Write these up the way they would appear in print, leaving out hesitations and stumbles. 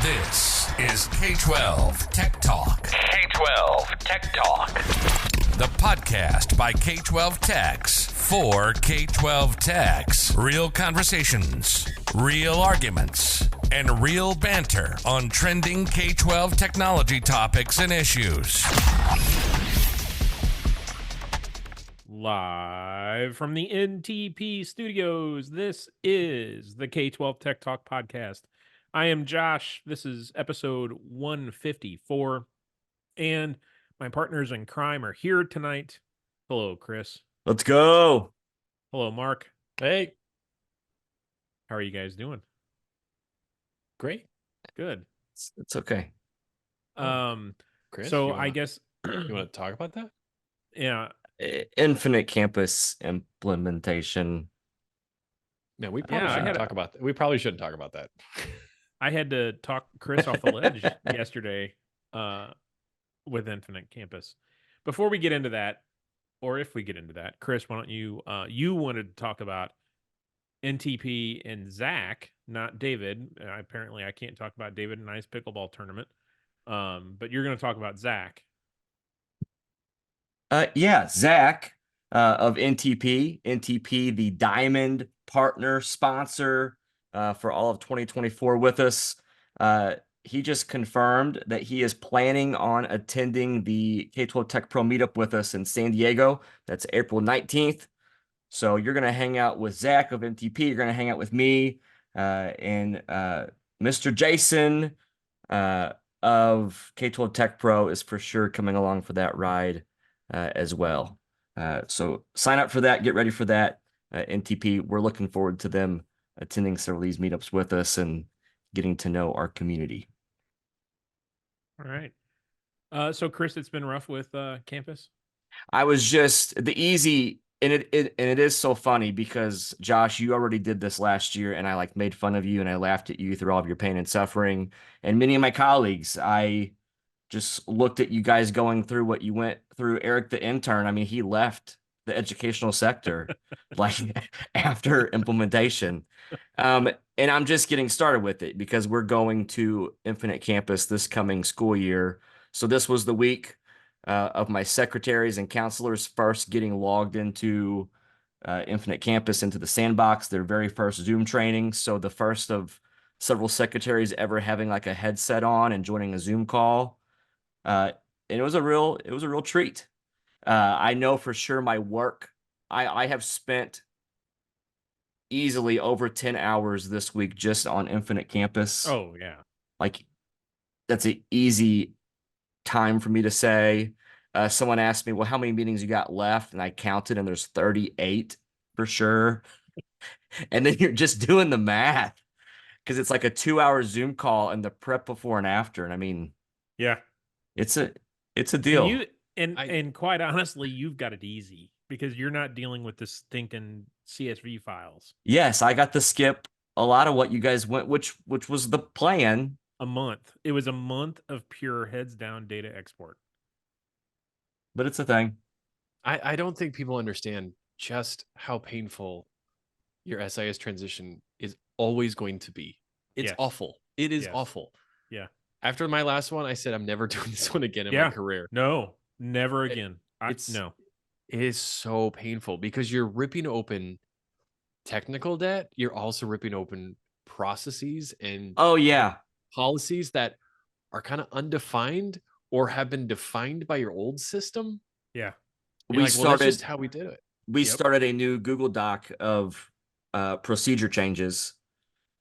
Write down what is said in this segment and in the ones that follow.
This is K-12 Tech Talk. K-12 Tech Talk. The podcast by K-12 Techs for K-12 Techs. Real conversations, real arguments, and real banter on trending K-12 technology topics and issues. Live from the NTP studios, this is the K-12 Tech Talk podcast. I am Josh. This is episode 154, and my partners in crime are here tonight. Hello, Chris. Let's go. Hello, Mark. Hey. How are you guys doing? Great. Good. It's okay. Chris, So I guess you want to talk about that? yeah. Infinite campus implementation. No, we probably shouldn't talk about that. We probably shouldn't talk about that. I had to talk Chris off the ledge yesterday with Infinite Campus. Before we get into that, or if we get into that, Chris, why don't you you wanted to talk about NTP and Zach, not David. Apparently I can't talk about David and I's pickleball tournament. But you're going to talk about Zach. Zach of NTP. NTP, the Diamond Partner Sponsor for all of 2024 with us. He just confirmed that he is planning on attending the K-12 Tech Pro meetup with us in San Diego. That's April 19th. So you're going to hang out with Zach of NTP. You're going to hang out with me and Mr. Jason of K-12 Tech Pro is for sure coming along for that ride as well. So sign up for that. Get ready for that. NTP, we're looking forward to them attending several of these meetups with us and getting to know our community. All right. So Chris, it's been rough with campus. I was just the easy, and it is so funny because Josh, you already did this last year, and I made fun of you and I laughed at you through all of your pain and suffering. And many of my colleagues, I just looked at you guys going through what you went through. Eric, the intern, I mean, he left the educational sector after implementation. And I'm just getting started with it because we're going to Infinite Campus this coming school year. So this was the week of my secretaries and counselors first getting logged into Infinite Campus, into the sandbox, their very first Zoom training. So the first of several secretaries ever having a headset on and joining a Zoom call. And it was a real treat. I know for sure my work, I have spent easily over 10 hours this week just on Infinite Campus. Oh yeah. That's an easy time for me to say. Someone asked me, well, how many meetings you got left? And I counted and there's 38 for sure. And then you're just doing the math because it's like a 2-hour Zoom call and the prep before and after. And I mean, yeah, it's a deal. And quite honestly, you've got it easy because you're not dealing with the stinking CSV files. Yes, I got to skip a lot of what you guys went, which was the plan. A month. It was a month of pure heads down data export. But it's a thing. I don't think people understand just how painful your SIS transition is always going to be. It's awful. It is awful. Yeah. After my last one, I said I'm never doing this one again in my career. No, never again. It is so painful because you're ripping open technical debt. You're also ripping open processes and policies that are kind of undefined or have been defined by your old system. Yeah. That's just how we did it. We started a new Google Doc of procedure changes.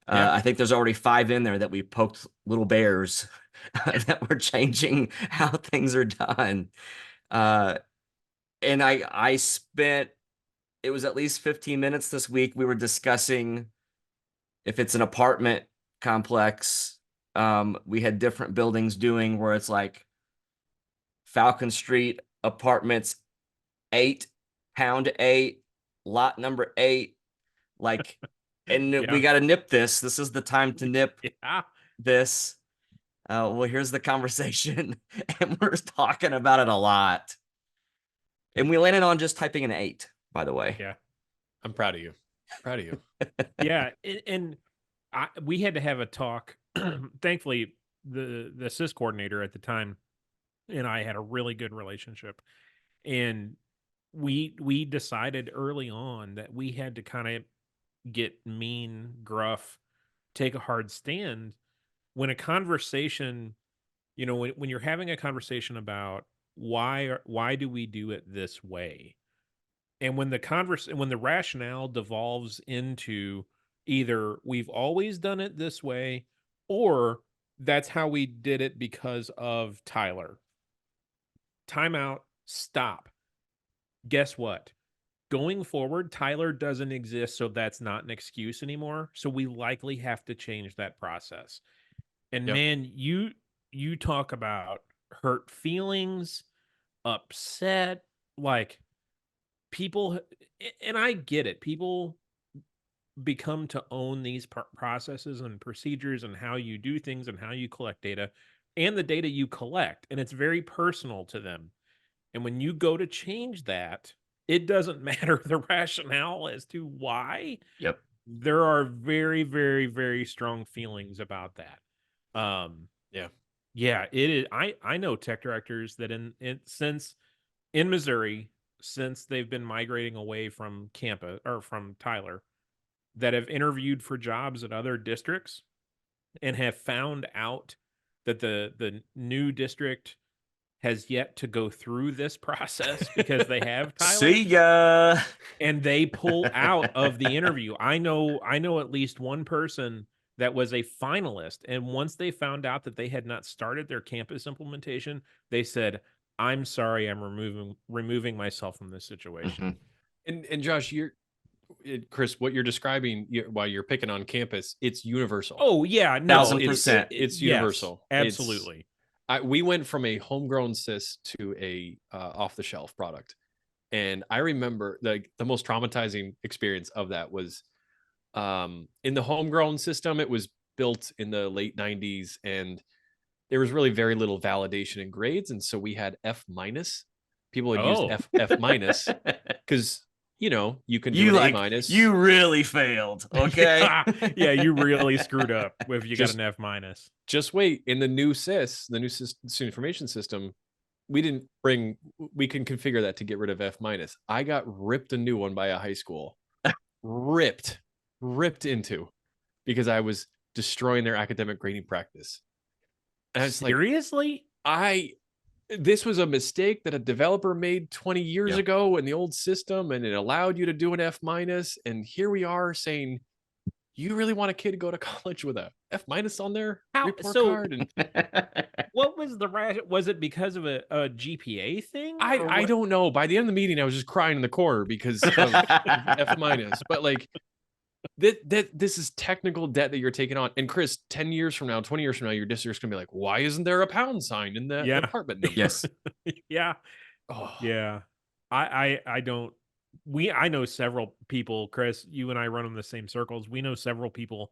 I think there's already 5 in there that we poked little bears that were changing how things are done. And I spent, it was at least 15 minutes this week. We were discussing if it's an apartment complex. We had different buildings doing where it's like Falcon Street apartments 8, pound 8, lot number 8, and we got to nip this. This is the time to nip this. Well, here's the conversation, and we're talking about it a lot. And we landed on just typing an 8, by the way. Yeah. I'm proud of you. Proud of you. Yeah. And we had to have a talk. Thankfully, the SIS coordinator at the time and I had a really good relationship, and we decided early on that we had to kind of get mean, gruff, take a hard stand when a conversation, when you're having a conversation about why do we do it this way, and when the rationale devolves into either we've always done it this way or that's how we did it because of Tyler. Timeout, stop. Guess what? Going forward, Tyler doesn't exist, so that's not an excuse anymore. So we likely have to change that process. And Yep. man, you talk about hurt feelings, upset, like people, and I get it. People become to own these processes and procedures and how you do things and how you collect data and the data you collect, and it's very personal to them. And when you go to change that, it doesn't matter the rationale as to why. Yep. There are very, very, very strong feelings about that. Yeah, it is. I know tech directors that since in Missouri, since they've been migrating away from campus or from Tyler, that have interviewed for jobs at other districts and have found out that the new district has yet to go through this process because they have Tyler. See ya. And they pull out of the interview. I know at least one person that was a finalist, and once they found out that they had not started their campus implementation, they said, "I'm sorry, I'm removing myself from this situation." And Josh, Chris, what you're describing while you're picking on campus, it's universal. Oh yeah, no, 1000%. It's universal. Yes, absolutely. We went from a homegrown SIS to a off-the-shelf product, and I remember the most traumatizing experience of that was in the homegrown system. It was built in the late 90s, and there was really very little validation in grades, and so we had F-. People had used F- because you can do an A-. You really failed. Okay. Yeah, you really screwed up if you got an F-. Just wait. In the new SIS, the new student information system, we can configure that to get rid of F-. I got ripped a new one by a high school. ripped into, because I was destroying their academic grading practice. And I was seriously? This was a mistake that a developer made 20 years ago in the old system, and it allowed you to do an F-. And here we are saying, you really want a kid to go to college with a F- on their report card? And what was was it because of a GPA thing? I don't know. By the end of the meeting, I was just crying in the corner because of F-. But this is technical debt that you're taking on. And Chris, 10 years from now, 20 years from now, your district's gonna be like, why isn't there a pound sign in the apartment number? Yes. Yeah. Oh. Yeah. I don't. I know several people, Chris, you and I run in the same circles. We know several people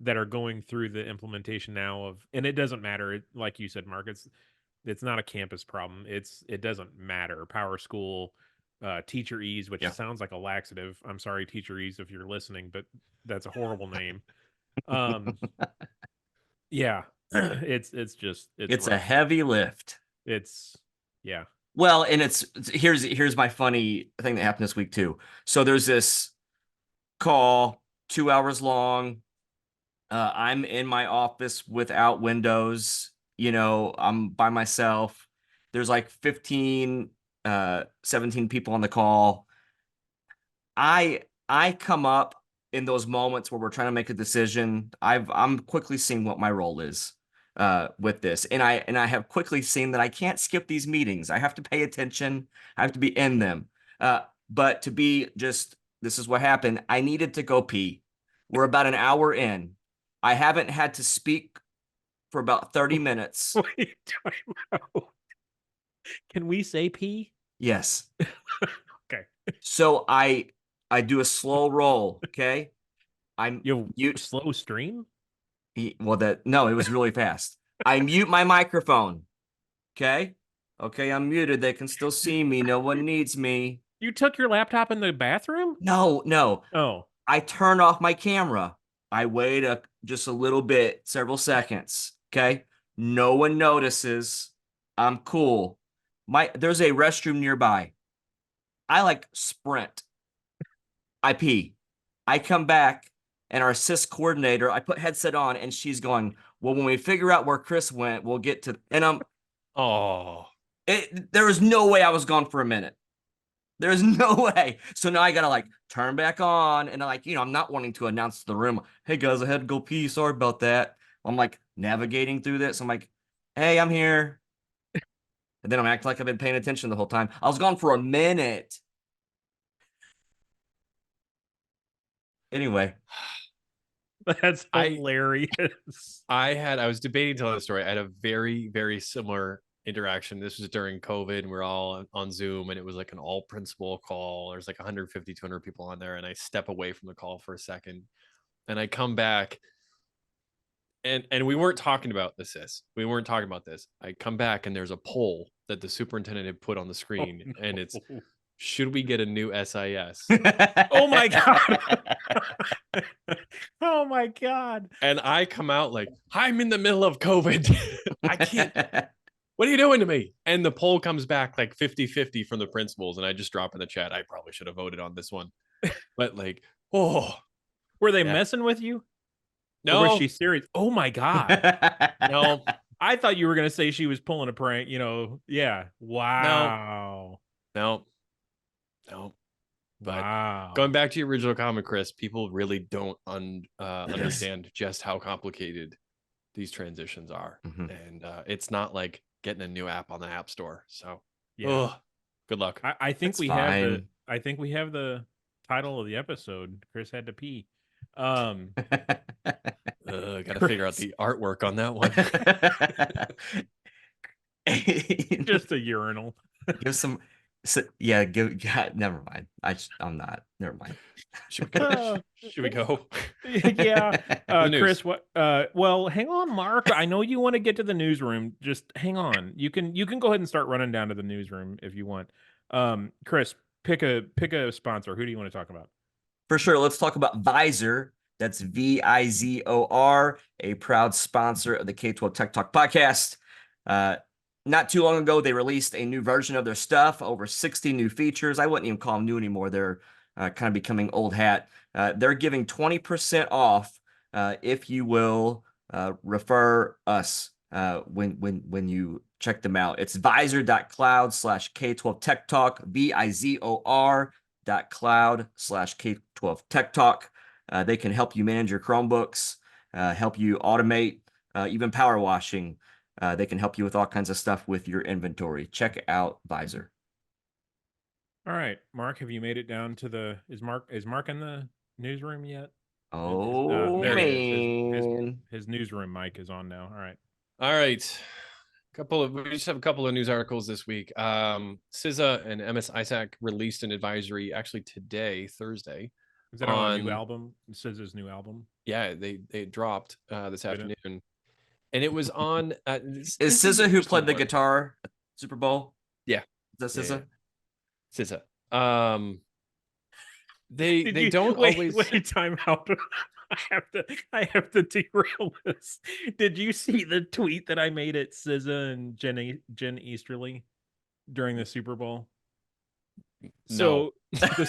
that are going through the implementation now and it doesn't matter. Like you said, Mark, it's not a campus problem. It doesn't matter. Power School, Teacher Ease, which sounds like a laxative. I'm sorry, Teacher Ease, if you're listening, but that's a horrible name. Yeah, it's a heavy lift. Yeah. Well, and here's my funny thing that happened this week too. So there's this call, 2 hours long. I'm in my office without windows. I'm by myself. There's like 15, 17 people on the call. I come up in those moments where we're trying to make a decision. I'm quickly seeing what my role is with this, and I have quickly seen that I can't skip these meetings. I have to pay attention. I have to be in them. But to be this is what happened. I needed to go pee. We're about an hour in. I haven't had to speak for about 30 minutes. Wait, can we say pee? Yes. Okay. So I do a slow roll. Okay. You slow stream? Well, no, it was really fast. I mute my microphone. Okay, I'm muted. They can still see me. No one needs me. You took your laptop in the bathroom? No. Oh. I turn off my camera. I wait just a little bit, several seconds. Okay. No one notices. I'm cool. There's a restroom nearby. I like sprint. I pee. I come back and our SIS coordinator, I put headset on and she's going, well, when we figure out where Chris went, we'll get to, and there was no way I was gone for a minute. There's no way. So now I gotta like turn back on and I'm not wanting to announce to the room, hey guys, I had to go pee. Sorry about that. I'm like navigating through this. I'm like, hey, I'm here. And then I'm acting like I've been paying attention the whole time. I was gone for a minute. Anyway. That's hilarious. I was debating telling the story. I had a very, very similar interaction. This was during COVID and we're all on Zoom and it was like an all principal call. There's like 150, 200 people on there. And I step away from the call for a second and I come back and we weren't talking about the SIS. We weren't talking about this. I come back and there's a poll that the superintendent had put on the screen and it's, should we get a new SIS? Oh my God. Oh my God. And I come out like, I'm in the middle of COVID. I can't. What are you doing to me? And the poll comes back like 50-50 from the principals. And I just drop in the chat. I probably should have voted on this one. But like, were they messing with you? No. Or was she serious? Oh my God. No. I thought you were going to say she was pulling a prank, Yeah. Wow. No. But going back to your original comment, Chris, people really don't understand just how complicated these transitions are. Mm-hmm. And it's not like getting a new app on the App Store. So good luck. I think we have the title of the episode. Chris had to pee. Gotta figure out the artwork on that one. Just a urinal. Give some. Never mind. I'm not. Never mind. Should we go? Yeah. Chris, what? Well, hang on, Mark. I know you want to get to the newsroom. Just hang on. You can go ahead and start running down to the newsroom if you want. Chris, pick a sponsor. Who do you want to talk about? For sure. Let's talk about VIZOR. That's VIZOR, a proud sponsor of the K-12 Tech Talk podcast. Not too long ago, they released a new version of their stuff, over 60 new features. I wouldn't even call them new anymore. They're kind of becoming old hat. They're giving 20% off if you will refer us when you check them out. It's vizor.cloud/K12 Tech Talk, VIZOR.cloud/K12 Tech Talk. They can help you manage your Chromebooks, help you automate, even power washing. They can help you with all kinds of stuff with your inventory. Check out VIZOR. All right, Mark, have you made it down to is Mark in the newsroom yet? Oh, man. His newsroom mic is on now. All right. We just have a couple of news articles this week. SISA and MS ISAC released an advisory actually today, Thursday. Is that on a new album? SISA's new album? Yeah, they dropped this afternoon. And it was on. Is SZA who played the guitar at Super Bowl? Yeah, is that SZA? SZA. They don't always wait. Time out. I have to derail this. Did you see the tweet that I made at SZA and Jen Easterly during the Super Bowl? No. So the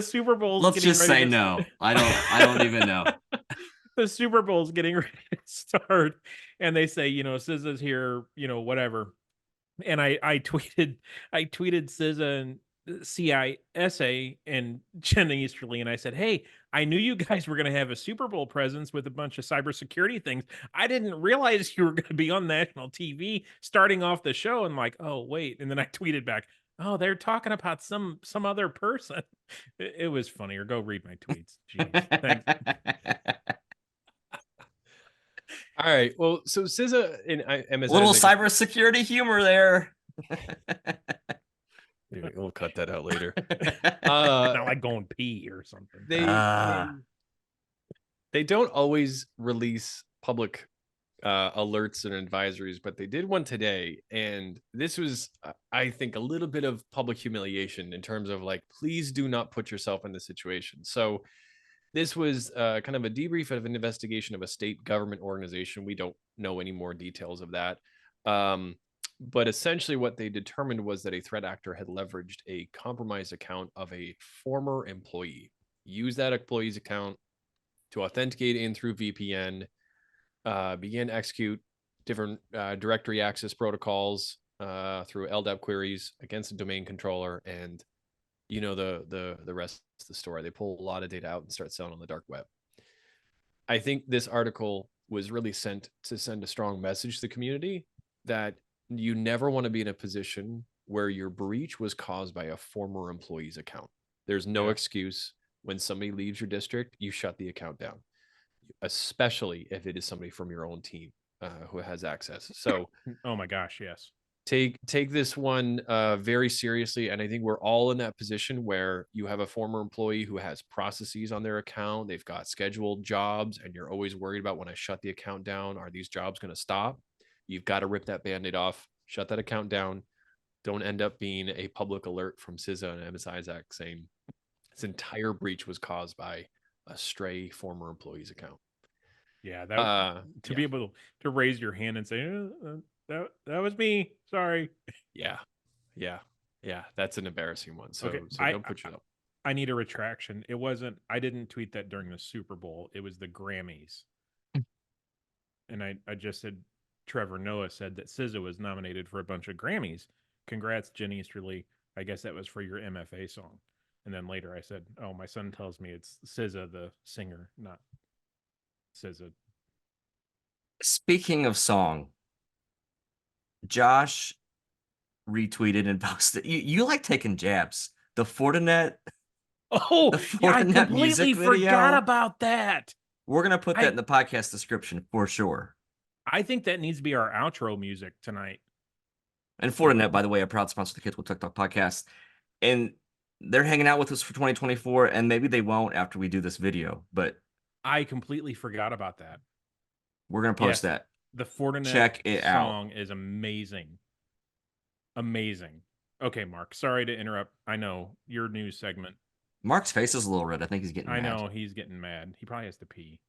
Super Bowl. Let's just say no. I don't even know. The Super Bowl's getting ready to start, and they say, SZA's here, whatever. And I tweeted SZA and CISA and Jen Easterly, and I said, hey, I knew you guys were going to have a Super Bowl presence with a bunch of cybersecurity things. I didn't realize you were going to be on national TV starting off the show. And like, oh, wait. And then I tweeted back, oh, they're talking about some other person. It was funnier. Go read my tweets. Jeez. Thanks. All right. Well, so SZA and MS little cybersecurity humor there. We'll cut that out later. Not like going pee or something. They don't always release public alerts and advisories, but they did one today, and this was, I think, a little bit of public humiliation in terms of like, please do not put yourself in this situation. So This was kind of a debrief of an investigation of a state government organization. We don't know any more details of that. But essentially what they determined was that a threat actor had leveraged a compromised account of a former employee, used that employee's account to authenticate in through VPN, began to execute different directory access protocols through LDAP queries against the domain controller, and you know the rest of the story. They pull a lot of data out and start selling on the dark web. I think this article was really sent to send a strong message to the community that you never want to be in a position where your breach was caused by a former employee's account. There's no excuse. When somebody leaves your district, you shut the account down, especially if it is somebody from your own team who has access. So, oh my gosh, yes. Take this one very seriously. And I think we're all in that position where you have a former employee who has processes on their account. They've got scheduled jobs, and you're always worried about, when I shut the account down, are these jobs going to stop? You've got to rip that Band-Aid off, shut that account down. Don't end up being a public alert from CISA and MSISAC saying this entire breach was caused by a stray former employee's account. Yeah, that to be able to raise your hand and say, that was me. Sorry. Yeah. That's an embarrassing one. So, so don't put you up. I need a retraction. It wasn't. I didn't tweet that during the Super Bowl. It was the Grammys. And I just said, Trevor Noah said that SZA was nominated for a bunch of Grammys. Congrats, Jenny Easterly. I guess that was for your MFA song. And then later I said, oh, my son tells me it's SZA, the singer, not SZA. Speaking of song, Josh retweeted and posted. You like taking jabs. The Fortinet. Oh, I completely forgot about that. We're gonna put that in the podcast description for sure. I think that needs to be our outro music tonight. And Fortinet, by the way, a proud sponsor of the Kids Will TikTok podcast. And they're hanging out with us for 2024, and maybe they won't after we do this video, but I completely forgot about that. We're gonna post that. The Fortinet Check it song is amazing. Amazing. Okay, Mark, sorry to interrupt. I know your news segment. Mark's face is a little red. I think he's getting mad. I know he's getting mad. He probably has to pee.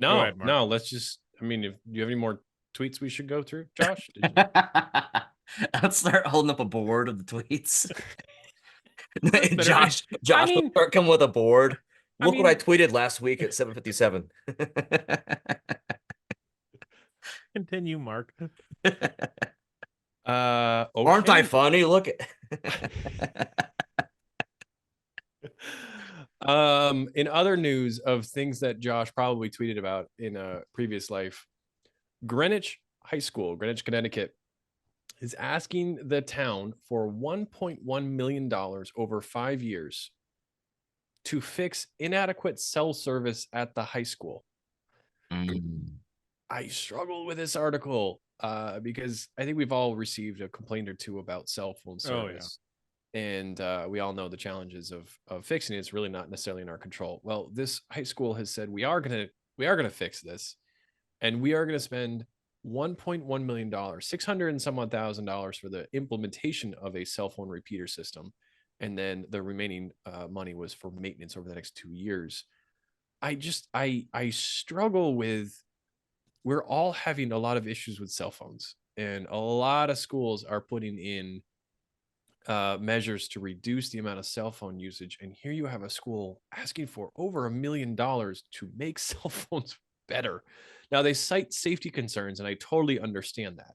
No, ahead, no, let's just, I mean, if do you have any more tweets we should go through, Josh? I'll start holding up a board of the tweets. Josh will start coming with a board. Look what I tweeted last week at 7:57. Continue, Mark. Okay. Aren't I funny? Look at in other news of things that Josh probably tweeted about in a previous life, Greenwich High School, Greenwich, Connecticut, is asking the town for $1.1 million over 5 years to fix inadequate cell service at the high school. I struggled with this article because I think we've all received a complaint or two about cell phone service. And we all know the challenges of fixing it. It's really not necessarily in our control. Well, this high school has said we are gonna fix this, and we are gonna spend $1.1 million, $600 and some odd thousand for the implementation of a cell phone repeater system, and then the remaining money was for maintenance over the next 2 years. I struggle with. We're all having a lot of issues with cell phones, and a lot of schools are putting in measures to reduce the amount of cell phone usage. And here you have a school asking for over $1 million to make cell phones better. Now, they cite safety concerns, and I totally understand that.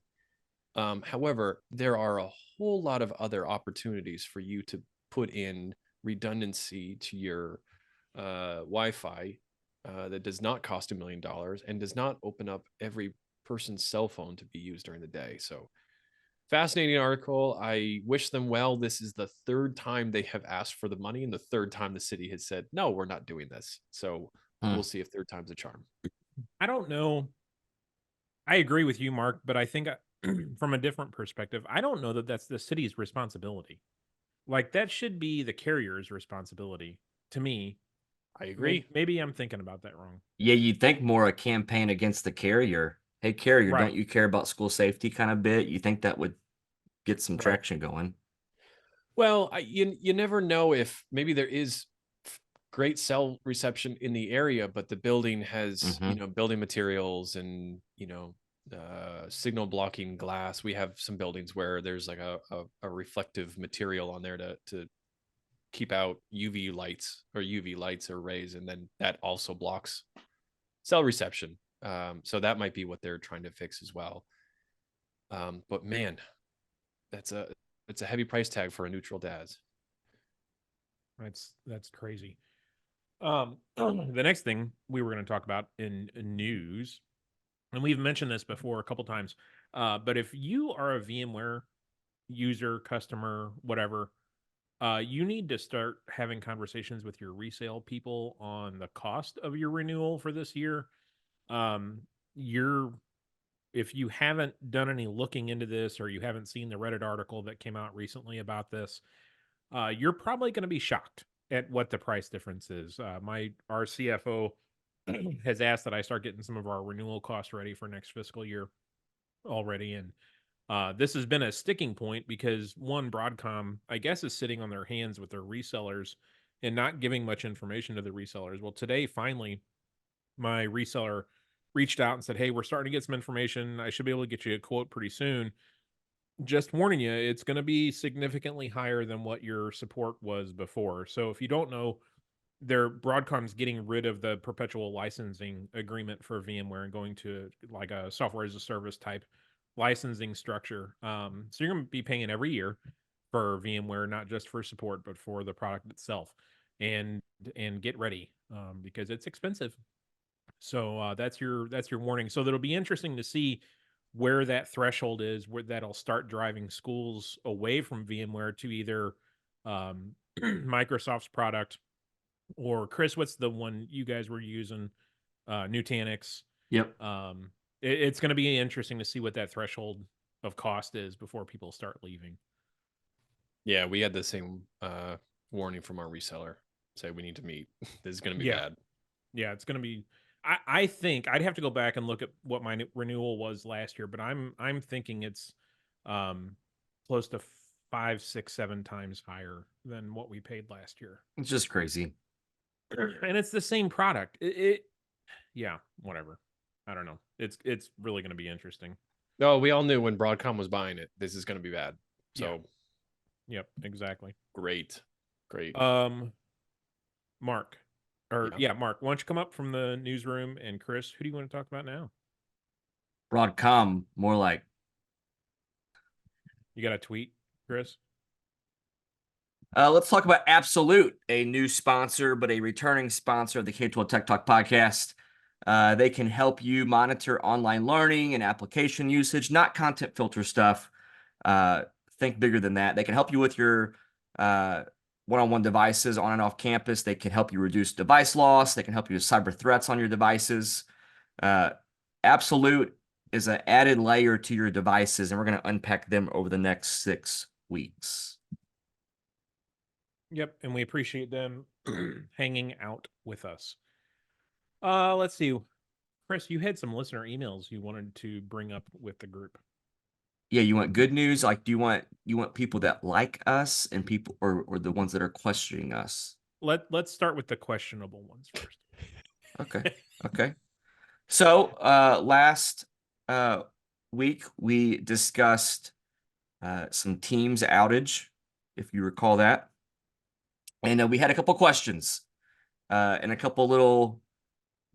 However, there are a whole lot of other opportunities for you to put in redundancy to your Wi-Fi that does not cost $1 million and does not open up every person's cell phone to be used during the day. So, fascinating article. I wish them well. This is the third time they have asked for the money, and the third time the city has said, no, we're not doing this. So we'll see if third time's a charm. I don't know. I agree with you, Mark, but I think from a different perspective, I don't know that that's the city's responsibility. Like, that should be the carrier's responsibility to me. I agree. Maybe I'm thinking about that wrong. Yeah, you'd think more a campaign against the carrier. Hey, carrier, don't you care about school safety kind of bit? You think that would get some traction going? Well, you never know if maybe there is great cell reception in the area, but the building has, building materials and, signal blocking glass. We have some buildings where there's like a reflective material on there to keep out UV lights or rays. And then that also blocks cell reception. So that might be what they're trying to fix as well. But man, it's a heavy price tag for a neutral DAS. That's crazy. The next thing we were going to talk about in news, and we've mentioned this before a couple times, but if you are a VMware user, customer, whatever, you need to start having conversations with your resale people on the cost of your renewal for this year. If you haven't done any looking into this, or you haven't seen the Reddit article that came out recently about this, you're probably going to be shocked at what the price difference is. Our CFO has asked that I start getting some of our renewal costs ready for next fiscal year already, and this has been a sticking point because Broadcom, I guess, is sitting on their hands with their resellers and not giving much information to the resellers. Well, today, finally, my reseller reached out and said, "Hey, we're starting to get some information. I should be able to get you a quote pretty soon. Just warning you, it's going to be significantly higher than what your support was before." So if you don't know, Broadcom's getting rid of the perpetual licensing agreement for VMware and going to like a software as a service type licensing structure. So you're going to be paying every year for VMware, not just for support, but for the product itself. And get ready because it's expensive. So that's your warning. So that'll be interesting to see where that threshold is, where that'll start driving schools away from VMware to either Microsoft's product, or Chris, what's the one you guys were using? Nutanix. Yep. It's going to be interesting to see what that threshold of cost is before people start leaving. Yeah, we had the same warning from our reseller. Say we need to meet. This is going to be bad. Yeah, it's going to be. I think I'd have to go back and look at what my renewal was last year, but I'm thinking it's close to 5, 6, 7 times higher than what we paid last year. It's just crazy. And it's the same product. Yeah, whatever. I don't know. It's really going to be interesting. No, we all knew when Broadcom was buying it, this is going to be bad. So, yep, exactly. Great. Mark. Mark, why don't you come up from the newsroom? And Chris, who do you want to talk about now? Broadcom, more like. You got a tweet, Chris? Let's talk about Absolute, a new sponsor, but a returning sponsor of the K-12 Tech Talk podcast. They can help you monitor online learning and application usage, not content filter stuff. Think bigger than that. They can help you with your one-on-one devices on and off campus. They can help you reduce device loss. They can help you with cyber threats on your devices. Absolute is an added layer to your devices, and we're going to unpack them over the next 6 weeks. Yep, and we appreciate them hanging out with us. Let's see. Chris, you had some listener emails you wanted to bring up with the group. Yeah, you want good news? Like, do you want people that like us and people or the ones that are questioning us? Let's start with the questionable ones first. Okay. So last week we discussed some Teams outage, if you recall that. And we had a couple questions and a couple little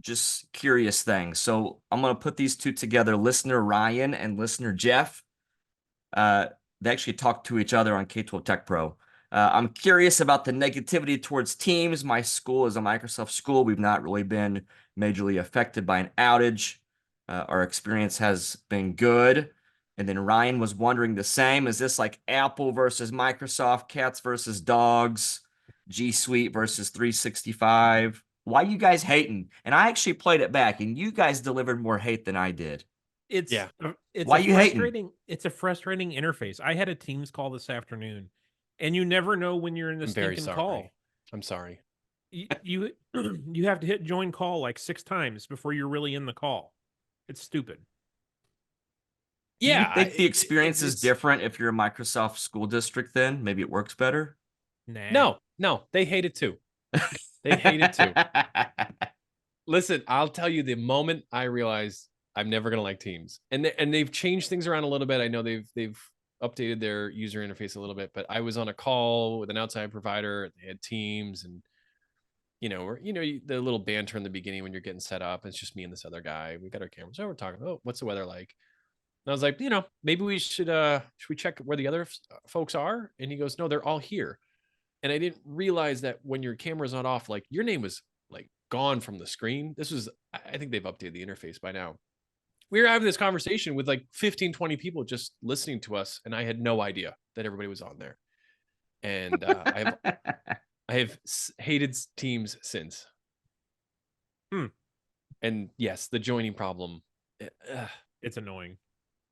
just curious things. So I'm going to put these two together, listener Ryan and listener Jeff. They actually talk to each other on K-12 Tech Pro. I'm curious about the negativity towards Teams. My school is a Microsoft school. We've not really been majorly affected by an outage. Our experience has been good. And then Ryan was wondering the same. Is this like Apple versus Microsoft, cats versus dogs, G Suite versus 365? Why you guys hating? And I actually played it back, and you guys delivered more hate than I did. It's Why you hating? It's a frustrating interface. I had a Teams call this afternoon, and you never know when you're in the stinking call. I'm sorry. You have to hit join call like 6 times before you're really in the call. It's stupid. Do you Yeah, think the experience is it's different if you're a Microsoft school district then? Maybe it works better? Nah. no, they hate it too. They hate it too. Listen, I'll tell you, the moment I realized I'm never gonna like Teams, and they've changed things around a little bit. I know they've updated their user interface a little bit, but I was on a call with an outside provider. They had Teams, and the little banter in the beginning when you're getting set up. It's just me and this other guy. We got our cameras. Oh, we're talking. Oh, what's the weather like? And I was like, maybe we should we check where the other folks are? And he goes, no, they're all here. And I didn't realize that when your camera's not off, like your name was like gone from the screen. I think they've updated the interface by now. We were having this conversation with like 15, 20 people just listening to us. And I had no idea that everybody was on there. And I have hated Teams since. And yes, the joining problem. It's annoying.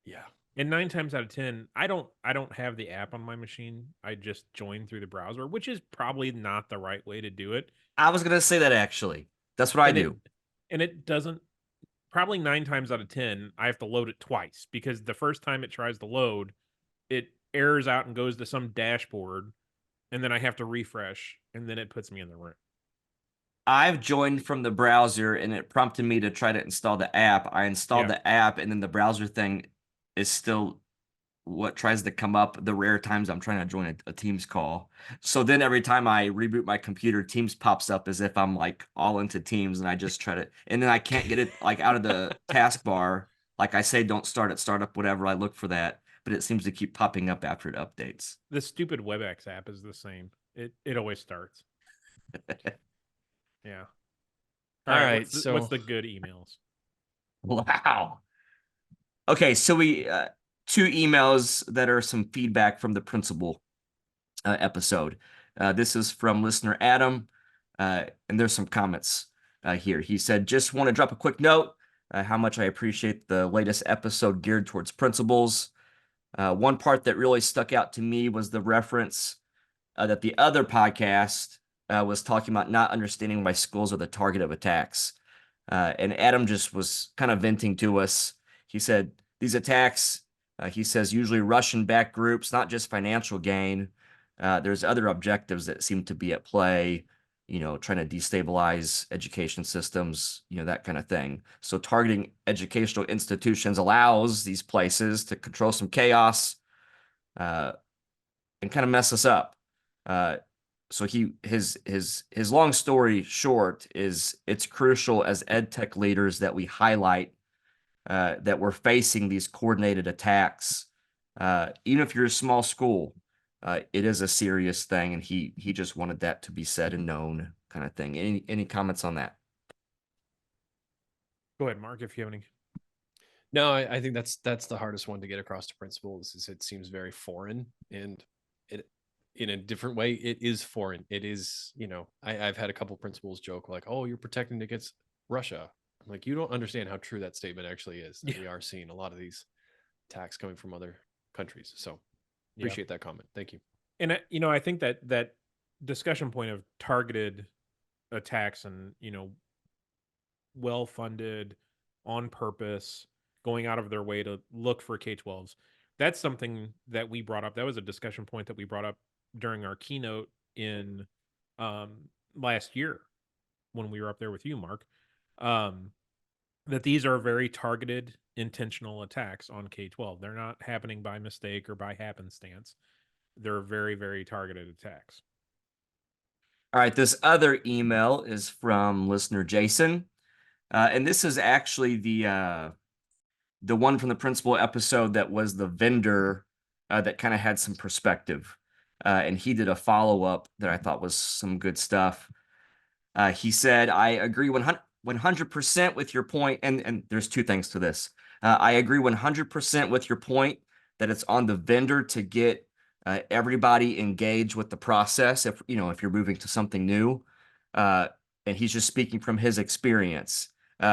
Yeah. And 9 times out of 10, I don't have the app on my machine. I just join through the browser, which is probably not the right way to do it. I was gonna say that actually. That's what I do. And it doesn't. Probably 9 times out of 10, I have to load it twice because the first time it tries to load, it errors out and goes to some dashboard, and then I have to refresh, and then it puts me in the room. I've joined from the browser, and it prompted me to try to install the app. I installed the app, and then the browser thing is still what tries to come up the rare times I'm trying to join a Teams call. So then every time I reboot my computer, Teams pops up as if I'm like all into Teams, and I just try to, and then I can't get it like out of the taskbar. Like I say, don't start at startup, whatever. I look for that, but it seems to keep popping up after it updates. The stupid WebEx app is the same. It always starts. Yeah. All right. What's the good emails? Wow. Okay, so we 2 emails that are some feedback from the principal episode. This is from listener Adam, and there's some comments here. He said, just want to drop a quick note how much I appreciate the latest episode geared towards principals. One part that really stuck out to me was the reference that the other podcast was talking about not understanding why schools are the target of attacks. And Adam just was kind of venting to us. He said, these attacks, he says, usually Russian-backed groups, not just financial gain. There's other objectives that seem to be at play, trying to destabilize education systems, that kind of thing. So targeting educational institutions allows these places to control some chaos and kind of mess us up. So his long story short is it's crucial as ed tech leaders that we highlight that we're facing these coordinated attacks. Even if you're a small school, it is a serious thing, and he just wanted that to be said and known, kind of thing. Any comments on that? Go ahead, Mark, if you have any. No, I think that's the hardest one to get across to principals. Is it seems very foreign, and it in a different way it is foreign. It is, I've had a couple principals joke like, "Oh, you're protecting against Russia." I'm like, you don't understand how true that statement actually is. That we are seeing a lot of these attacks coming from other countries. So appreciate that comment. Thank you. And I think that discussion point of targeted attacks and well-funded, on purpose, going out of their way to look for K-12s. That's something that we brought up. That was a discussion point that we brought up during our keynote in last year when we were up there with you, Mark. That these are very targeted, intentional attacks on K-12. They're not happening by mistake or by happenstance. They're very, very targeted attacks. All right, this other email is from listener Jason. And this is actually the one from the principal episode that was the vendor that kind of had some perspective. And he did a follow-up that I thought was some good stuff. He said, I agree 100% with your point. And there's 2 things to this. I agree 100% with your point that it's on the vendor to get everybody engaged with the process if you're moving to something new. And he's just speaking from his experience.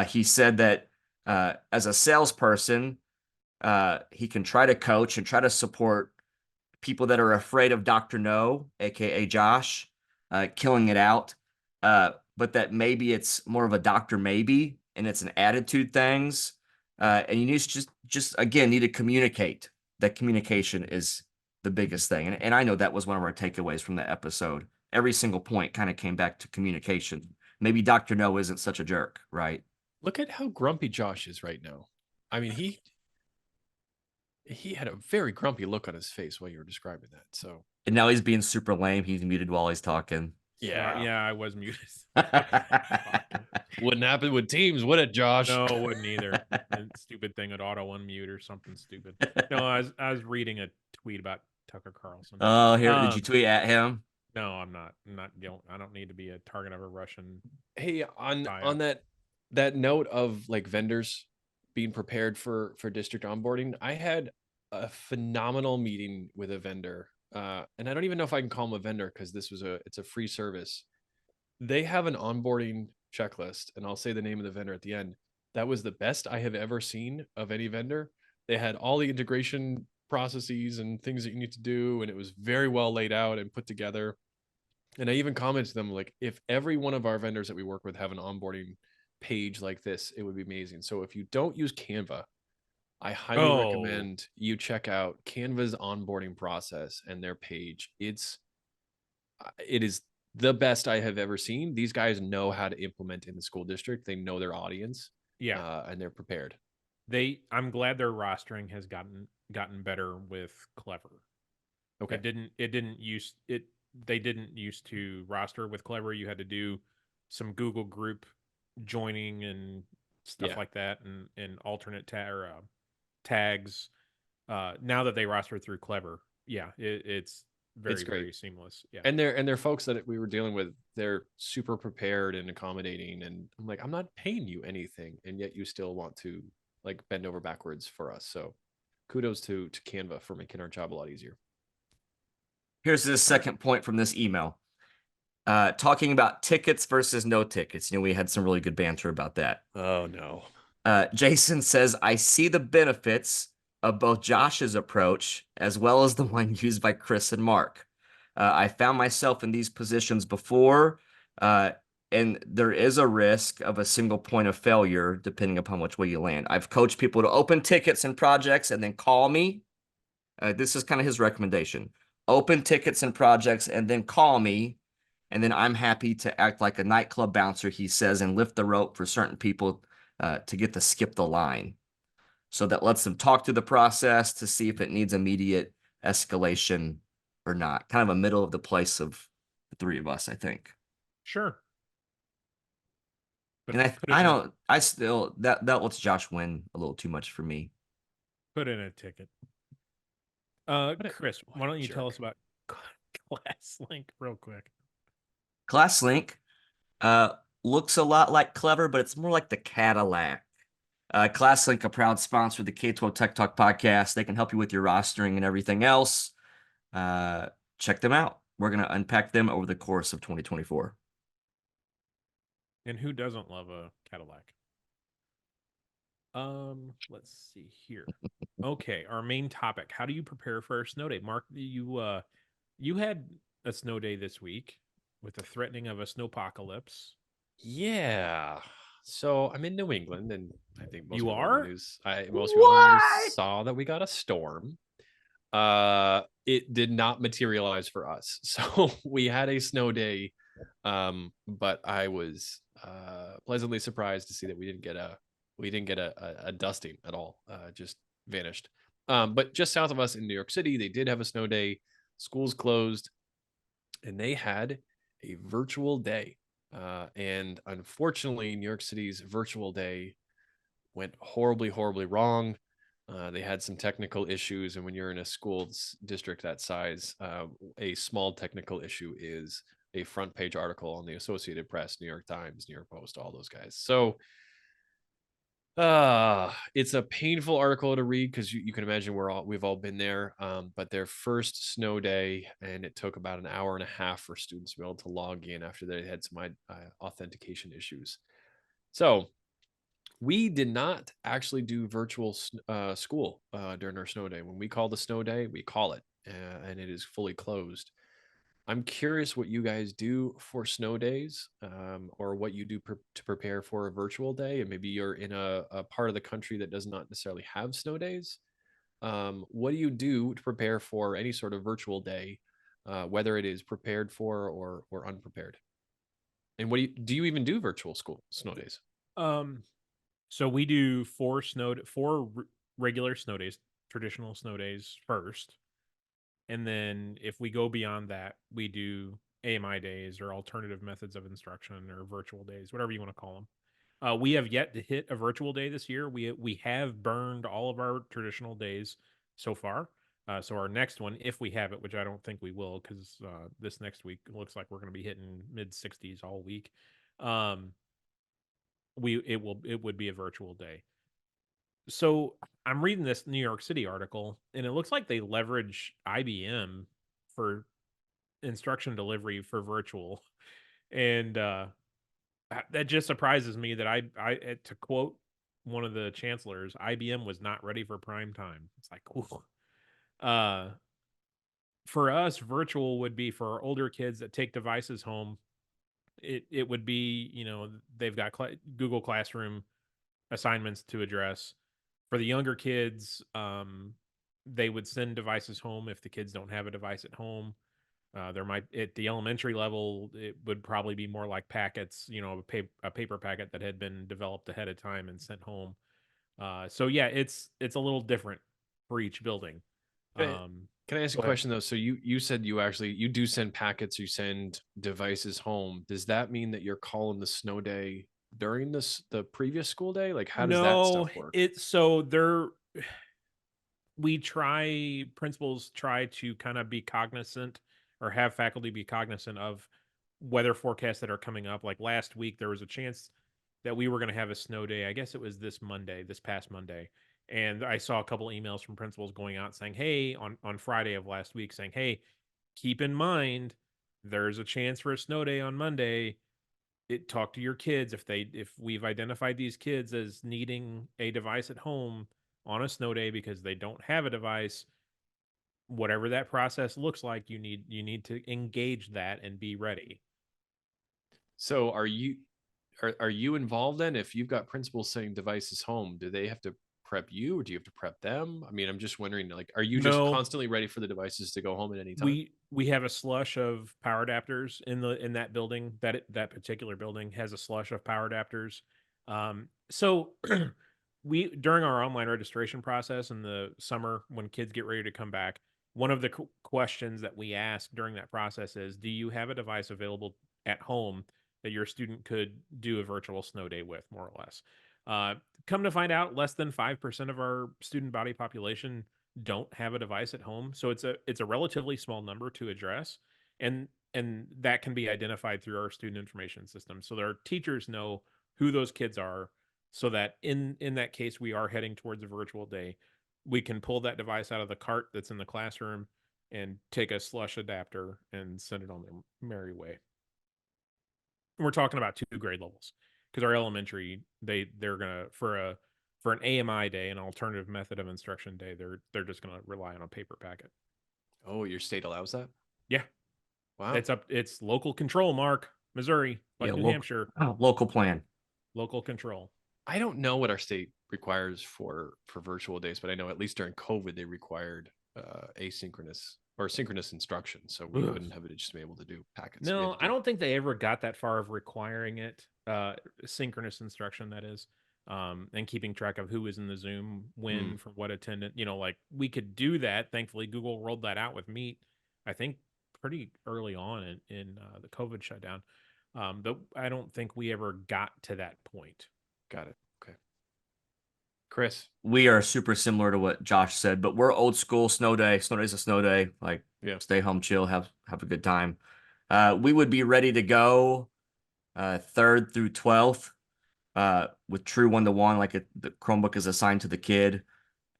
He said that as a salesperson, he can try to coach and try to support people that are afraid of Dr. No, aka Josh, killing it out. But that maybe it's more of a Dr. Maybe, and it's an attitude things. And you need to just again need to communicate. That communication is the biggest thing. And I know that was one of our takeaways from the episode. Every single point kind of came back to communication. Maybe Dr. No isn't such a jerk, right? Look at how grumpy Josh is right now. I mean, he had a very grumpy look on his face while you were describing that. So, and now he's being super lame. He's muted while he's talking. Yeah, I was muted. Wouldn't happen with Teams, would it, Josh? No, it wouldn't either. Stupid thing would auto unmute or something stupid. No, I was reading a tweet about Tucker Carlson. Oh, here, did you tweet at him? No, I'm not. I don't need to be a target of a Russian. Hey, on that note of like vendors being prepared for district onboarding, I had a phenomenal meeting with a vendor. And I don't even know if I can call them a vendor because it's a free service. They have an onboarding checklist, and I'll say the name of the vendor at the end. That was the best I have ever seen of any vendor. They had all the integration processes and things that you need to do, and it was very well laid out and put together. And I even commented to them, like, if every one of our vendors that we work with have an onboarding page like this, it would be amazing. So if you don't use Canva, I highly recommend you check out Canva's onboarding process and their page. It is the best I have ever seen. These guys know how to implement in the school district. They know their audience. Yeah. And they're prepared. I'm glad their rostering has gotten better with Clever. Okay. They didn't used to roster with Clever. You had to do some Google group joining and stuff like that, and alternate tags. Now that they roster through Clever, it's very seamless. Yeah, and they're folks that we were dealing with. They're super prepared and accommodating, and I'm like, I'm not paying you anything, and yet you still want to like bend over backwards for us. So kudos to Canva for making our job a lot easier. Here's the second point from this email. Talking about tickets versus no tickets. We had some really good banter about that. Oh, no. Jason says, I see the benefits of both Josh's approach as well as the one used by Chris and Mark. I found myself in these positions before, and there is a risk of a single point of failure depending upon which way you land. I've coached people to open tickets and projects and then call me. This is kind of his recommendation. Open tickets and projects and then call me. And then I'm happy to act like a nightclub bouncer, he says, and lift the rope for certain people to get to skip the line. So that lets them talk through the process to see if it needs immediate escalation or not. Kind of a middle of the place of the three of us, I think. Sure. But that lets Josh win a little too much for me. Put in a ticket. Chris, why don't you tell us about ClassLink real quick? ClassLink looks a lot like Clever, but it's more like the Cadillac. ClassLink, a proud sponsor of the K-12 Tech Talk podcast. They can help you with your rostering and everything else. Check them out. We're going to unpack them over the course of 2024. And who doesn't love a Cadillac? Let's see here. Okay, our main topic. How do you prepare for a snow day? Mark, you had a snow day this week with the threatening of a snowpocalypse. Yeah. So I'm in New England, and I think most people saw that we got a storm. It did not materialize for us. So we had a snow day, but I was pleasantly surprised to see that we didn't get a dusting at all. Just vanished. But just south of us in New York City, they did have a snow day. Schools closed, and they had a virtual day. And unfortunately, New York City's virtual day went horribly, horribly wrong. They had some technical issues. And when you're in a school district that size, a small technical issue is a front page article on the Associated Press, New York Times, New York Post, all those guys. So it's a painful article to read because you can imagine we've all been there. But their first snow day, and it took about an hour and a half for students to be able to log in after they had some authentication issues. So we did not actually do virtual school during our snow day. When we call the snow day, we call it, and it is fully closed. I'm curious what you guys do for snow days, or what you do to prepare for a virtual day. And maybe you're in a part of the country that does not necessarily have snow days. What do you do to prepare for any sort of virtual day, whether it is prepared for or unprepared? And what do you even do virtual school snow days? So we do four regular snow days, traditional snow days first. And then if we go beyond that, we do AMI days or alternative methods of instruction or virtual days, whatever you want to call them. We have yet to hit a virtual day this year. We have burned all of our traditional days so far. So our next one, if we have it, which I don't think we will, because this next week looks like we're going to be hitting mid 60s all week. It would be a virtual day. So I'm reading this New York City article, and it looks like they leverage IBM for instruction delivery for virtual, and that just surprises me that to quote one of the chancellors, IBM was not ready for prime time. It's like, ooh. For us, virtual would be for our older kids that take devices home. It would be, they've got Google Classroom assignments to address. For the younger kids, they would send devices home if the kids don't have a device at home. There might, at the elementary level, it would probably be more like packets, a paper packet that had been developed ahead of time and sent home. So yeah, it's a little different for each building. Can I ask a question though? So you said you do send packets, you send devices home. Does that mean that you're calling the snow day during the previous school day? Like, how does that stuff work? Principals try to kind of be cognizant or have faculty be cognizant of weather forecasts that are coming up. Like last week, there was a chance that we were going to have a snow day. I guess it was this past Monday. And I saw a couple emails from principals going out saying, hey, on Friday of last week, saying, hey, keep in mind, there's a chance for a snow day on Monday. Talk to your kids. If we've identified these kids as needing a device at home on a snow day because they don't have a device, whatever that process looks like, you need to engage that and be ready. So are you involved then? If you've got principals saying devices home, do they have to prep you, or do you have to prep them? I mean, I'm just wondering, like, are you just constantly ready for the devices to go home at any time? We have a slush of power adapters in that building. That particular building has a slush of power adapters. So we, during our online registration process in the summer when kids get ready to come back, one of the questions that we ask during that process is, do you have a device available at home that your student could do a virtual snow day with, more or less? Come to find out, less than 5% of our student body population don't have a device at home. So it's a relatively small number to address. And that can be identified through our student information system. So their teachers know who those kids are, so that in that case we are heading towards a virtual day, we can pull that device out of the cart that's in the classroom and take a slush adapter and send it on their merry way. We're talking about 2 grade levels, because our elementary, they're gonna, for an AMI day, an alternative method of instruction day, they're just gonna rely on a paper packet. Oh, your state allows that? Yeah. Wow. It's local control, Mark. Missouri, like New Hampshire. Local plan. Local control. I don't know what our state requires for virtual days, but I know at least during COVID they required asynchronous or synchronous instruction, so we wouldn't have it just be able to do packets. No, I don't think they ever got that far of requiring it, synchronous instruction, that is, and keeping track of who was in the Zoom when for what attendant. Like, we could do that. Thankfully, Google rolled that out with Meet, I think, pretty early on in the COVID shutdown. But I don't think we ever got to that point. Got it. Okay. Chris, we are super similar to what Josh said, but we're old school. Snow day. Snow day's a snow day. Like, stay home, chill, have a good time. We would be ready to go 3rd through 12th with true 1-to-1. Like, the Chromebook is assigned to the kid.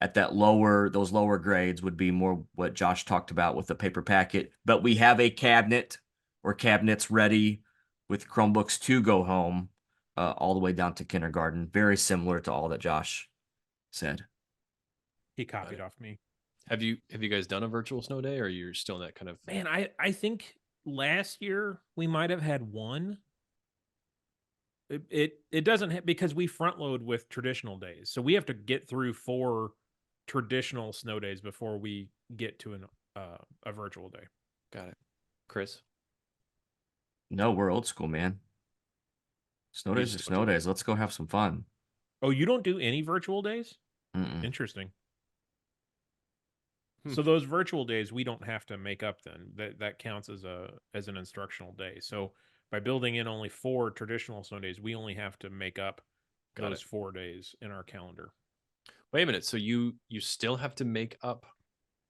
At those lower grades would be more what Josh talked about with the paper packet. But we have a cabinet or cabinets ready with Chromebooks to go home all the way down to kindergarten. Very similar to all that Josh said. He copied off me. Have you guys done a virtual snow day, or you're still in that kind of? Man, I think last year we might have had one. It doesn't because we front load with traditional days, so we have to get through 4 traditional snow days before we get to a virtual day. Got it. Chris? No, we're old school, man. Snow You days are just snow don't do it. days. Let's go have some fun. Oh, you don't do any virtual days? Mm-mm. Interesting. So those virtual days we don't have to make up then. That counts as an instructional day. So by building in only 4 traditional snow days, we only have to make up those 4 days in our calendar. Wait a minute. So you still have to make up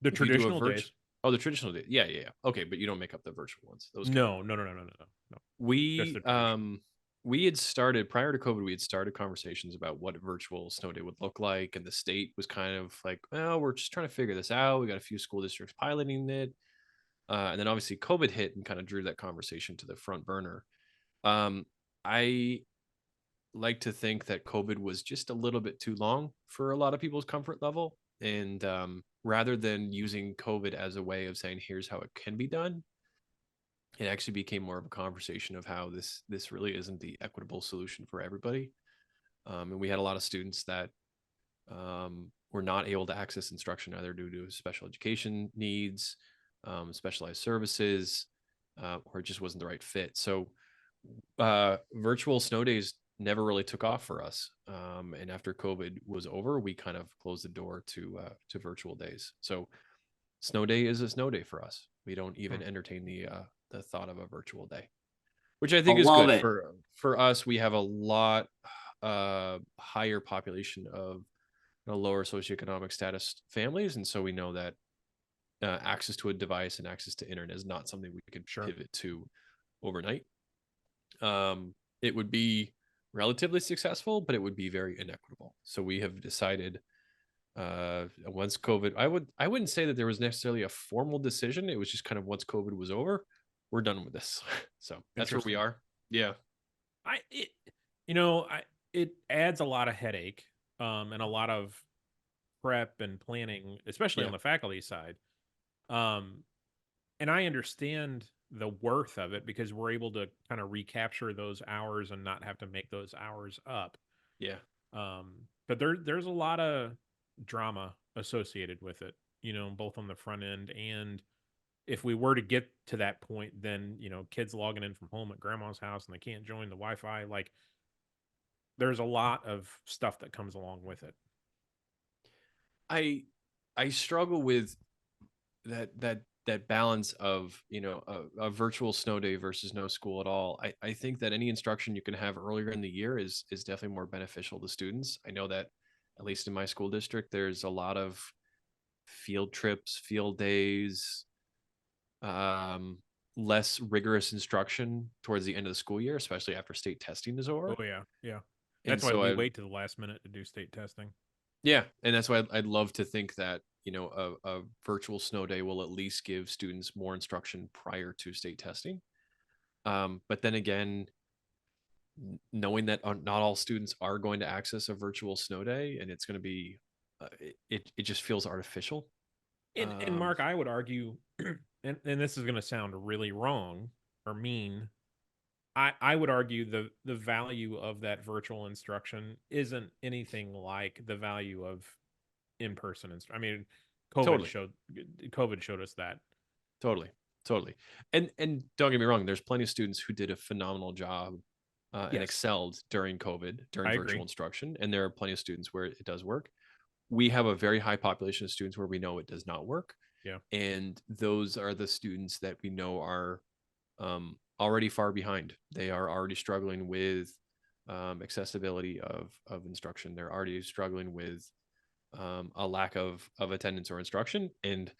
the traditional days. Oh, the traditional days. Yeah. Okay, but you don't make up the virtual ones. Those no. We had started prior to COVID. We had started conversations about what a virtual snow day would look like, and the state was kind of like, "Well, we're just trying to figure this out. We got a few school districts piloting it." And then obviously COVID hit and kind of drew that conversation to the front burner. I like to think that COVID was just a little bit too long for a lot of people's comfort level. And rather than using COVID as a way of saying, here's how it can be done, it actually became more of a conversation of how this really isn't the equitable solution for everybody. And we had a lot of students that were not able to access instruction either due to special education needs, specialized services, or it just wasn't the right fit. So virtual snow days never really took off for us. And after COVID was over, we kind of closed the door to virtual days. So snow day is a snow day for us. We don't even entertain the thought of a virtual day, which I think is good for us. We have a lot higher population of lower socioeconomic status families, and so we know that access to a device and access to internet is not something we could pivot to overnight. It would be relatively successful, but it would be very inequitable. So we have decided once COVID, I wouldn't say that there was necessarily a formal decision. It was just kind of once COVID was over, we're done with this. So that's where we are. Yeah. It adds a lot of headache and a lot of prep and planning, especially on the faculty side. And I understand the worth of it because we're able to kind of recapture those hours and not have to make those hours up. Yeah. But there's a lot of drama associated with it, both on the front end, and if we were to get to that point, then kids logging in from home at grandma's house and they can't join the Wi-Fi, like there's a lot of stuff that comes along with it. I struggle with that balance of a virtual snow day versus no school at all. I think that any instruction you can have earlier in the year is definitely more beneficial to students. I know that at least in my school district, there's a lot of field trips, field days, less rigorous instruction towards the end of the school year, especially after state testing is over. Oh yeah. That's why we wait to the last minute to do state testing. Yeah, and that's why I'd love to think that a virtual snow day will at least give students more instruction prior to state testing. But then again, knowing that not all students are going to access a virtual snow day, and it's going to be, it just feels artificial. And Mark, I would argue, and this is going to sound really wrong or mean, I would argue the value of that virtual instruction isn't anything like the value of in-person instruction. I mean, COVID showed us that. Totally. And don't get me wrong, there's plenty of students who did a phenomenal job and excelled during COVID, during virtual instruction. And there are plenty of students where it does work. We have a very high population of students where we know it does not work. Yeah. And those are the students that we know are already far behind. They are already struggling with accessibility of instruction. They're already struggling with a lack of attendance or instruction, and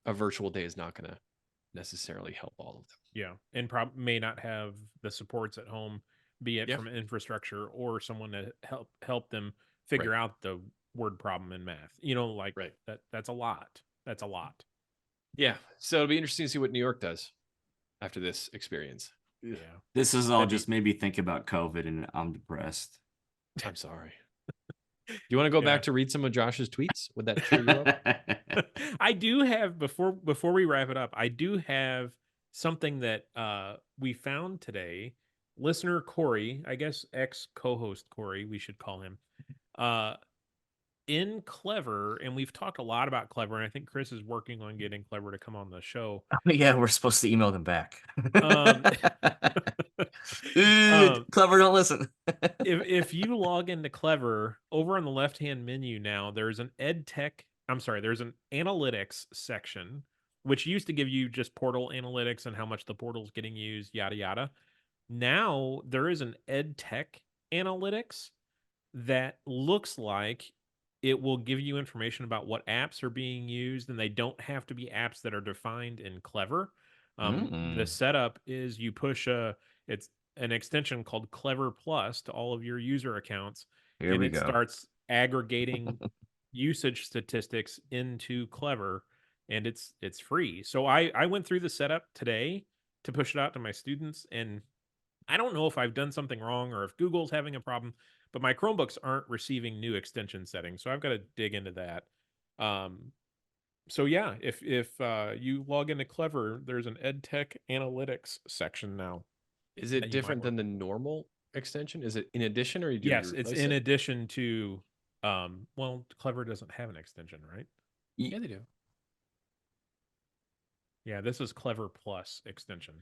a virtual day is not going to necessarily help all of them. Yeah, and may not have the supports at home, be it from infrastructure or someone to help them figure out the word problem in math. That's a lot. That's a lot. Yeah, so it'll be interesting to see what New York does after this experience. Yeah, this is all just made me think about COVID, and I'm depressed. I'm sorry. Do you want to go back to read some of Josh's tweets? Would that cheer you up? I do have before we wrap it up, I do have something that we found today. Listener Corey, I guess ex-co-host Corey, we should call him, in Clever, and we've talked a lot about Clever, and I think Chris is working on getting Clever to come on the show. Yeah, we're supposed to email them back. Um, Clever, don't listen. if you log into Clever, over on the left-hand menu now, there's an there's an analytics section, which used to give you just portal analytics and how much the portal's getting used, yada yada. Now there is an ed tech analytics that looks like it will give you information about what apps are being used, and they don't have to be apps that are defined in Clever. The setup is you push it's an extension called Clever Plus to all of your user accounts, Here we go. Starts aggregating usage statistics into Clever, and it's free. So I went through the setup today to push it out to my students, and I don't know if I've done something wrong or if Google's having a problem, but my Chromebooks aren't receiving new extension settings, so I've got to dig into that. So yeah, if you log into Clever, there's an EdTech Analytics section now. Is it different than the normal extension? Is it in addition, or yes, it's in addition to. Well, Clever doesn't have an extension, right? Yeah, they do. Yeah, this is Clever Plus extension.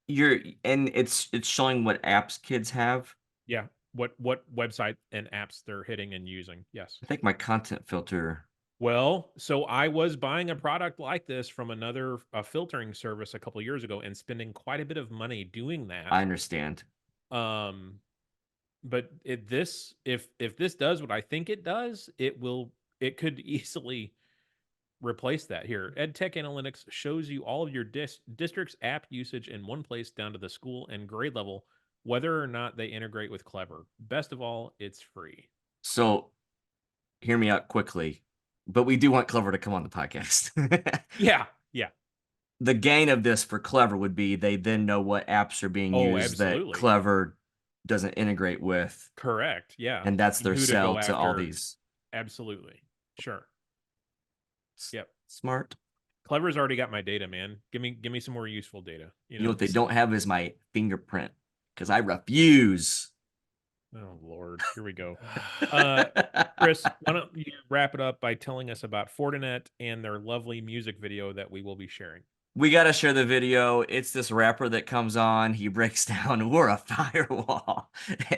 It's showing what apps kids have. Yeah, what website and apps they're hitting and using. Yes, I think my content filter. Well, so I was buying a product like this from another filtering service a couple years ago and spending quite a bit of money doing that. I understand. But if this does what I think it does, it could easily replace that. Here, EdTech Analytics shows you all of your district's app usage in one place down to the school and grade level, whether or not they integrate with Clever. Best of all, it's free. So, hear me out quickly. But we do want Clever to come on the podcast. Yeah. The gain of this for Clever would be they then know what apps are being used absolutely. that Clever doesn't integrate with. Correct. Yeah. And that's their sell to all these. Absolutely. Sure. Yep. Smart. Clever's already got my data, man. Give me some more useful data. You know what they don't have is my fingerprint, because I refuse. Oh, Lord. Here we go. Chris, why don't you wrap it up by telling us about Fortinet and their lovely music video that we will be sharing? We got to share the video. It's this rapper that comes on. He breaks down, we're a firewall.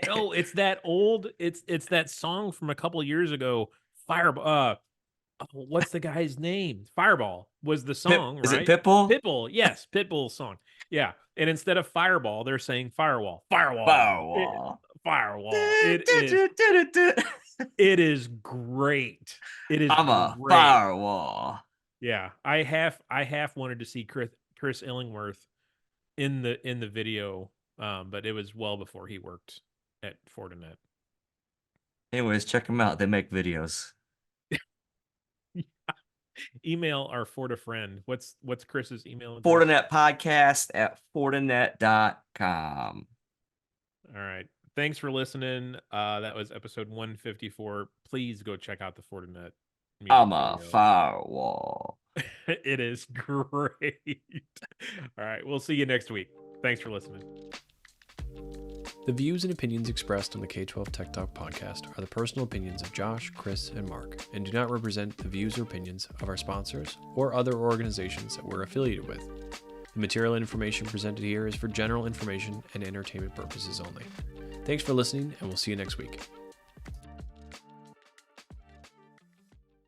No, it's that old, it's that song from a couple of years ago. What's the guy's name? Fireball was the song, Is right? it Pitbull? Pitbull, yes, Pitbull's song. Yeah. And instead of fireball, they're saying firewall. Firewall. Firewall. It is great. It is. I'm a firewall. Yeah, I half wanted to see Chris Illingworth in the video, but it was well before he worked at Fortinet. Anyways, check them out. They make videos. Email our Forta friend. What's Chris's email address? FortinetPodcast@Fortinet.com. All right. Thanks for listening. That was episode 154. Please go check out the Fortinet. I'm a firewall. It is great. All right. We'll see you next week. Thanks for listening. The views and opinions expressed on the K-12 Tech Talk podcast are the personal opinions of Josh, Chris, and Mark, and do not represent the views or opinions of our sponsors or other organizations that we're affiliated with. The material and information presented here is for general information and entertainment purposes only. Thanks for listening, and we'll see you next week.